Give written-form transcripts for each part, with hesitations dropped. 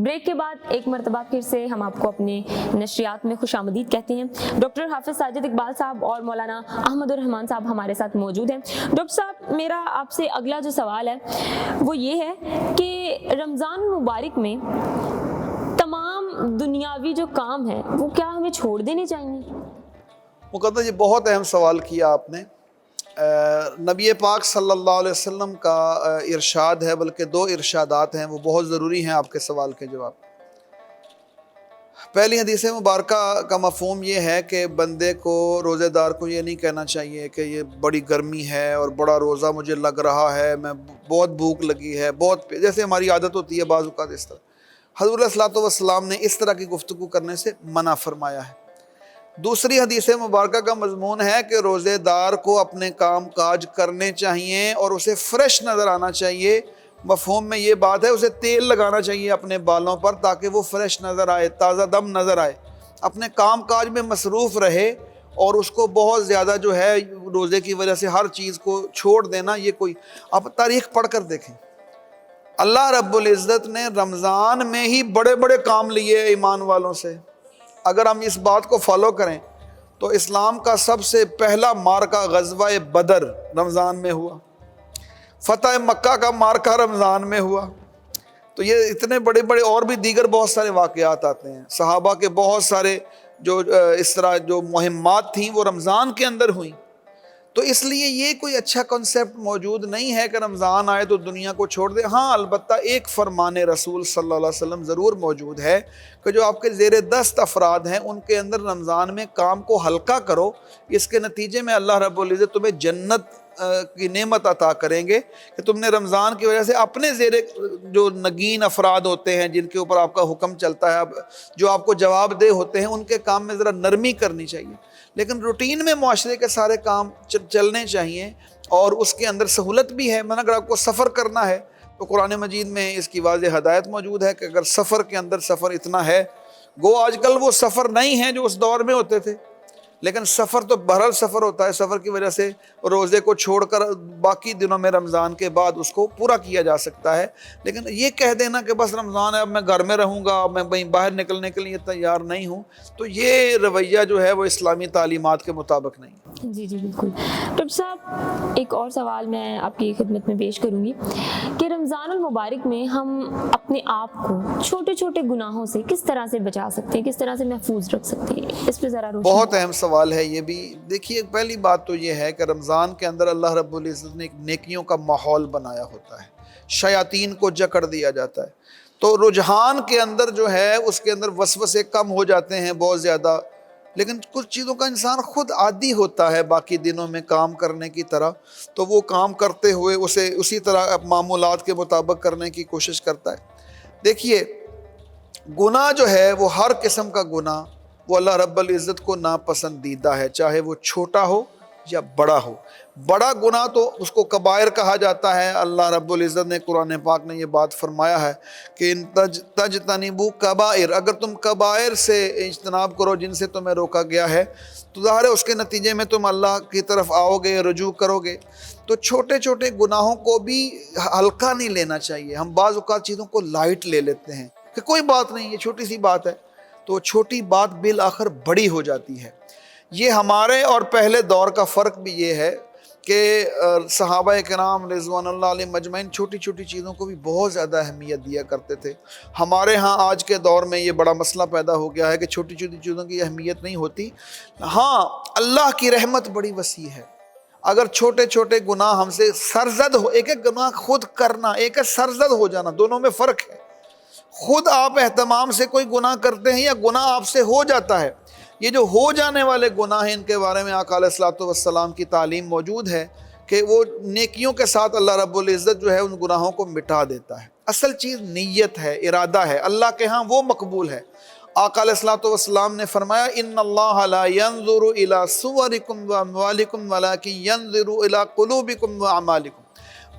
Break کے بعد ایک مرتبہ پھر سے ہم آپ کو اپنے نشریات میں خوش آمدید کہتے ہیں۔ ڈاکٹر حافظ ساجد اقبال صاحب اور مولانا احمد الرحمان صاحب ہمارے ساتھ موجود ہیں۔ ڈاکٹر صاحب، میرا آپ سے اگلا جو سوال ہے وہ یہ ہے کہ رمضان مبارک میں تمام دنیاوی جو کام ہیں وہ کیا ہمیں چھوڑ دینے چاہیے؟ مقدس، یہ بہت اہم سوال کیا آپ نے۔ نبی پاک صلی اللہ علیہ وسلم کا ارشاد ہے، بلکہ دو ارشادات ہیں، وہ بہت ضروری ہیں آپ کے سوال کے جواب۔ پہلی حدیث مبارکہ کا مفہوم یہ ہے کہ بندے کو، روزے دار کو یہ نہیں کہنا چاہیے کہ یہ بڑی گرمی ہے اور بڑا روزہ مجھے لگ رہا ہے، میں بہت بھوک لگی ہے، جیسے ہماری عادت ہوتی ہے بعض اوقات اس طرح۔ حضور صلی اللہ علیہ وسلم نے اس طرح کی گفتگو کرنے سے منع فرمایا ہے۔ دوسری حدیث مبارکہ کا مضمون ہے کہ روزے دار کو اپنے کام کاج کرنے چاہیے اور اسے فریش نظر آنا چاہیے۔ مفہوم میں یہ بات ہے، اسے تیل لگانا چاہیے اپنے بالوں پر تاکہ وہ فریش نظر آئے، تازہ دم نظر آئے، اپنے کام کاج میں مصروف رہے، اور اس کو بہت زیادہ جو ہے روزے کی وجہ سے ہر چیز کو چھوڑ دینا، یہ کوئی، آپ تاریخ پڑھ کر دیکھیں، اللہ رب العزت نے رمضان میں ہی بڑے بڑے کام لیے ایمان والوں سے۔ اگر ہم اس بات کو فالو کریں تو اسلام کا سب سے پہلا مارکہ غزوہ بدر رمضان میں ہوا، فتح مکہ کا مارکہ رمضان میں ہوا، تو یہ اتنے بڑے بڑے اور بھی دیگر بہت سارے واقعات آتے ہیں۔ صحابہ کے بہت سارے جو اس طرح جو مہمات تھیں وہ رمضان کے اندر ہوئیں۔ تو اس لیے یہ کوئی اچھا کنسیپٹ موجود نہیں ہے کہ رمضان آئے تو دنیا کو چھوڑ دے۔ ہاں، البتہ ایک فرمان رسول صلی اللہ علیہ وسلم ضرور موجود ہے کہ جو آپ کے زیر دست افراد ہیں ان کے اندر رمضان میں کام کو ہلکا کرو، اس کے نتیجے میں اللہ رب العزت تمہیں جنت کی نعمت عطا کریں گے کہ تم نے رمضان کی وجہ سے اپنے زیر جو نگین افراد ہوتے ہیں جن کے اوپر آپ کا حکم چلتا ہے، جو آپ کو جواب دہ ہوتے ہیں، ان کے کام میں ذرا نرمی کرنی چاہیے۔ لیکن روٹین میں معاشرے کے سارے کام چلنے چاہیے، اور اس کے اندر سہولت بھی ہے۔ اگر آپ کو سفر کرنا ہے تو قرآن مجید میں اس کی واضح ہدایت موجود ہے کہ اگر سفر کے اندر سفر اتنا ہے، گو آج کل وہ سفر نہیں ہے جو اس دور میں ہوتے تھے، لیکن سفر تو بہرحال سفر ہوتا ہے، سفر کی وجہ سے روزے کو چھوڑ کر باقی دنوں میں رمضان کے بعد اس کو پورا کیا جا سکتا ہے۔ لیکن یہ کہہ دینا کہ بس رمضان ہے اب میں گھر میں رہوں گا، میں کہیں باہر نکلنے کے لیے تیار نہیں ہوں، تو یہ رویہ جو ہے وہ اسلامی تعلیمات کے مطابق نہیں ہے۔ جی بالکل۔ ڈاکٹر صاحب، ایک اور سوال میں آپ کی خدمت میں پیش کروں گی کہ رمضان المبارک میں ہم اپنے آپ کو چھوٹے چھوٹے گناہوں سے کس طرح سے بچا سکتے ہیں، کس طرح سے محفوظ رکھ سکتے ہیں، اس پہ ذرا روشنی۔ بہت اہم سوال ہے یہ بھی۔ دیکھیے، پہلی بات تو یہ ہے کہ رمضان کے اندر اللہ رب العزت نے ایک نیکیوں کا ماحول بنایا ہوتا ہے، شیاطین کو جکڑ دیا جاتا ہے، تو رجحان کے اندر جو ہے اس کے اندر وسوسے کم ہو جاتے ہیں بہت زیادہ، لیکن کچھ چیزوں کا انسان خود عادی ہوتا ہے باقی دنوں میں کام کرنے کی طرح، تو وہ کام کرتے ہوئے اسے اسی طرح معمولات کے مطابق کرنے کی کوشش کرتا ہے۔ دیکھیے، گناہ جو ہے وہ ہر قسم کا گناہ وہ اللہ رب العزت کو ناپسندیدہ ہے، چاہے وہ چھوٹا ہو یا بڑا ہو۔ بڑا گناہ تو اس کو کبائر کہا جاتا ہے۔ اللہ رب العزت نے قرآن پاک نے یہ بات فرمایا ہے کہ ان تجتنبوا کبائر، اگر تم کبائر سے اجتناب کرو جن سے تمہیں روکا گیا ہے تو ظاہر ہے اس کے نتیجے میں تم اللہ کی طرف آؤ گے، رجوع کرو گے۔ تو چھوٹے چھوٹے گناہوں کو بھی ہلکا نہیں لینا چاہیے۔ ہم بعض اوقات چیزوں کو لائٹ لے لیتے ہیں کہ کوئی بات نہیں، یہ چھوٹی سی بات ہے، تو چھوٹی بات بالآخر بڑی ہو جاتی ہے۔ یہ ہمارے اور پہلے دور کا فرق بھی یہ ہے کہ صحابہ کرام رضوان اللہ علیہ مجمعین چھوٹی چھوٹی چیزوں کو بھی بہت زیادہ اہمیت دیا کرتے تھے۔ ہمارے ہاں آج کے دور میں یہ بڑا مسئلہ پیدا ہو گیا ہے کہ چھوٹی چھوٹی چیزوں کی اہمیت نہیں ہوتی۔ ہاں، اللہ کی رحمت بڑی وسیع ہے۔ اگر چھوٹے چھوٹے گناہ ہم سے سرزد ہو، ایک ایک گناہ خود کرنا، ایک ایک سرزد ہو جانا، دونوں میں فرق ہے۔ خود آپ اہتمام سے کوئی گناہ کرتے ہیں یا گناہ آپ سے ہو جاتا ہے، یہ جو ہو جانے والے گناہ ہیں ان کے بارے میں آقا علیہ الصلوۃ والسلام کی تعلیم موجود ہے کہ وہ نیکیوں کے ساتھ اللہ رب العزت جو ہے ان گناہوں کو مٹا دیتا ہے۔ اصل چیز نیت ہے، ارادہ ہے، اللہ کے ہاں وہ مقبول ہے۔ آقا علیہ الصلوۃ والسلام نے فرمایا ان اللہ لا ينظر الى صورکم واموالکم ولکن ينظر الى قلوبکم واعمالکم،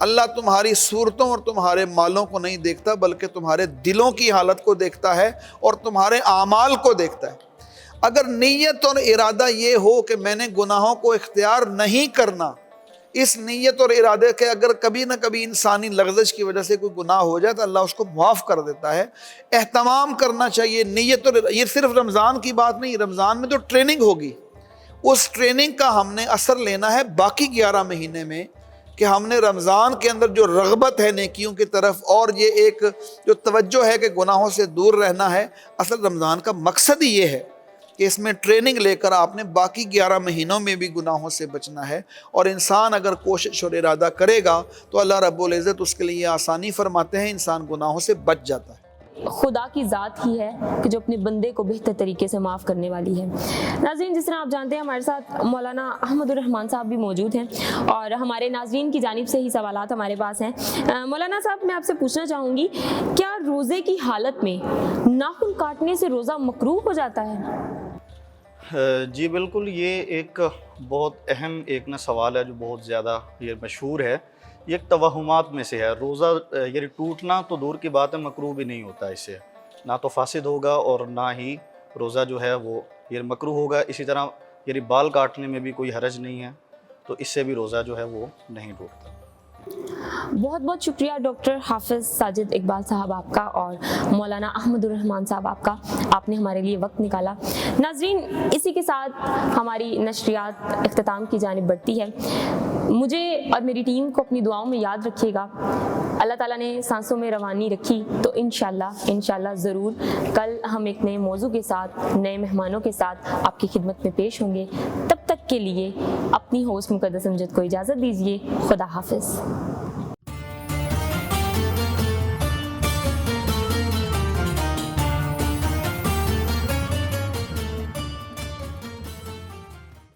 اللہ تمہاری صورتوں اور تمہارے مالوں کو نہیں دیکھتا بلکہ تمہارے دلوں کی حالت کو دیکھتا ہے اور تمہارے اعمال کو دیکھتا ہے۔ اگر نیت اور ارادہ یہ ہو کہ میں نے گناہوں کو اختیار نہیں کرنا، اس نیت اور ارادے کے اگر کبھی نہ کبھی انسانی لغزش کی وجہ سے کوئی گناہ ہو جائے تو اللہ اس کو معاف کر دیتا ہے۔ اہتمام کرنا چاہیے نیت، اور یہ صرف رمضان کی بات نہیں، رمضان میں تو ٹریننگ ہوگی، اس ٹریننگ کا ہم نے اثر لینا ہے باقی 11 مہینے میں، کہ ہم نے رمضان کے اندر جو رغبت ہے نیکیوں کی طرف، اور یہ ایک جو توجہ ہے کہ گناہوں سے دور رہنا ہے، اصل رمضان کا مقصد ہی یہ ہے کہ اس میں ٹریننگ لے کر آپ نے باقی 11 مہینوں میں بھی گناہوں سے بچنا ہے۔ اور انسان اگر کوشش اور ارادہ کرے گا تو اللہ رب العزت اس کے لیے یہ آسانی فرماتے ہیں، انسان گناہوں سے بچ جاتا ہے۔ خدا کی ذات ہی ہے کہ جو اپنے بندے کو بہتر طریقے سے معاف کرنے والی ہے۔ ناظرین، جس طرح آپ جانتے ہیں ہمارے ساتھ مولانا احمد الرحمان صاحب بھی موجود ہیں، اور ہمارے ناظرین کی جانب سے ہی سوالات ہمارے پاس ہیں۔ مولانا صاحب، میں آپ سے پوچھنا چاہوں گی، کیا روزے کی حالت میں ناخن کاٹنے سے روزہ مکروہ ہو جاتا ہے؟ جی بالکل، یہ ایک بہت اہم ایک سوال ہے جو بہت زیادہ یہ مشہور ہے۔ یہ ایک توہمات میں سے ہے۔ روزہ یعنی ٹوٹنا تو دور کی بات ہے، مکروہ بھی نہیں ہوتا، اس سے نہ تو فاسد ہوگا اور نہ ہی روزہ جو ہے وہ یہ مکروہ ہوگا۔ اسی طرح یعنی بال کاٹنے میں بھی کوئی حرج نہیں ہے، تو اس سے بھی روزہ جو ہے وہ نہیں ٹوٹتا۔ بہت بہت شکریہ ڈاکٹر حافظ ساجد اقبال صاحب آپ کا، اور مولانا احمد الرحمان صاحب آپ کا، آپ نے ہمارے لیے وقت نکالا۔ ناظرین، اسی کے ساتھ ہماری نشریات اختتام کی جانب بڑھتی ہے۔ مجھے اور میری ٹیم کو اپنی دعاؤں میں یاد رکھیے گا۔ اللہ تعالیٰ نے سانسوں میں روانی رکھی تو انشاءاللہ ضرور کل ہم ایک نئے موضوع کے ساتھ، نئے مہمانوں کے ساتھ آپ کی خدمت میں پیش ہوں گے۔ تب تک کے لیے اپنی ہوسٹ مقدس امجد کو اجازت دیجیے۔ خدا حافظ۔